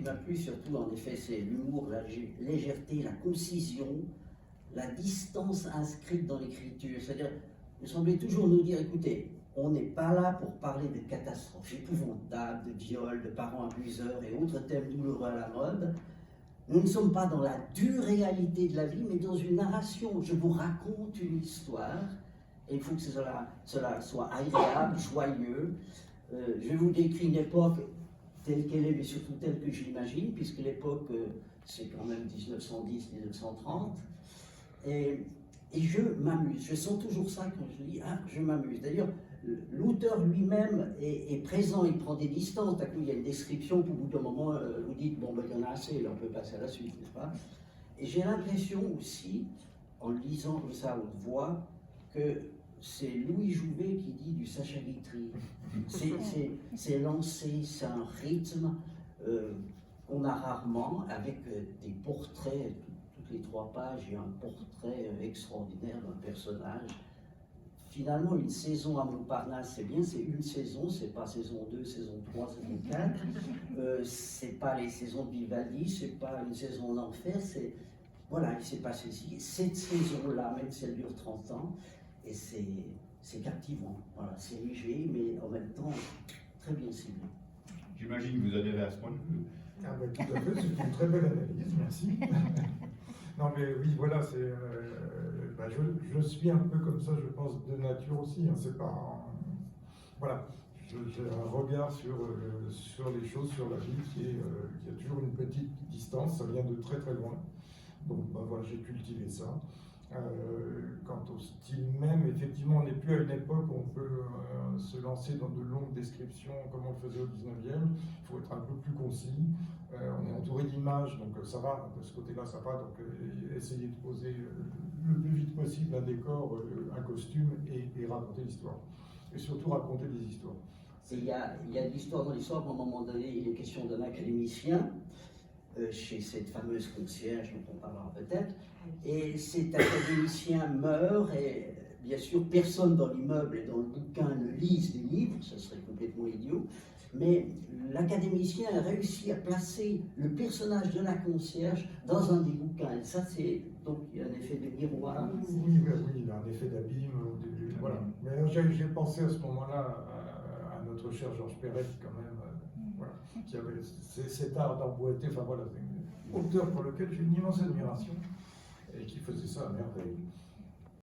qui m'a plu surtout, en effet, c'est l'humour, la légèreté, la concision, la distance inscrite dans l'écriture. C'est-à-dire, vous semblez toujours nous dire, écoutez, on n'est pas là pour parler de catastrophes épouvantables, de viols, de parents abuseurs et autres thèmes douloureux à la mode. Nous ne sommes pas dans la dure réalité de la vie, mais dans une narration. Je vous raconte une histoire, et il faut que cela soit agréable, joyeux. Je vous décris une époque telle qu'elle est, mais surtout telle que je l'imagine, puisque l'époque, c'est quand même 1910-1930. Et je m'amuse. Je sens toujours ça quand je dis « Ah, je m'amuse ». D'ailleurs, l'auteur lui-même est présent, il prend des distances. D'un coup, il y a une description, puis au bout d'un moment, vous dites « Bon, ben, il y en a assez, là, on peut passer à la suite, n'est-ce pas ?» Et j'ai l'impression aussi, en le lisant comme ça à haute voix, que c'est Louis Jouvet qui dit du Sacha Guitry. C'est lancé, c'est un rythme qu'on a rarement, avec des portraits, toutes les 3 pages, il y a un portrait extraordinaire d'un personnage. Finalement, une saison à Montparnasse, c'est bien, c'est une saison, c'est pas saison 2, saison 3, saison 4. C'est pas les saisons de Vivaldi, c'est pas une saison en enfer, c'est... Voilà, il s'est passé cette saison-là, même si elle dure 30 ans, et c'est captivant. Voilà, c'est léger, mais en même temps très bien ciblé. J'imagine que vous adhérez à ce point de vue. Ah ben, tout à fait, c'est une très belle analyse, merci. Non mais oui, voilà, c'est, je suis un peu comme ça, je pense, de nature aussi. Hein, c'est pas, voilà, j'ai un regard sur les choses, sur la vie qui a toujours une petite distance. Ça vient de très très loin. Donc voilà, j'ai cultivé ça. Quant au style même, effectivement, on n'est plus à une époque où on peut se lancer dans de longues descriptions comme on le faisait au 19e. Il faut être un peu plus concis. On est entouré d'images, donc ça va, de ce côté-là ça va. Donc essayer de poser le plus vite possible un décor, un costume et raconter l'histoire. Et surtout raconter des histoires. Il y a de l'histoire dans l'histoire, à un moment donné, il est question d'un académicien chez cette fameuse concierge dont on parlera peut-être, et cet académicien meurt, et bien sûr personne dans l'immeuble et dans le bouquin ne lise des livres, ce serait complètement idiot, mais l'académicien a réussi à placer le personnage de la concierge dans un des bouquins, et ça c'est, donc il y a un effet de miroir. Oui, il y a un effet d'abîme, voilà. Mais j'ai pensé à ce moment-là à notre cher Georges Perec quand même, voilà, qui avait cet art d'emboîter, enfin voilà, c'est un auteur pour lequel j'ai une immense admiration et qui faisait ça à merveille.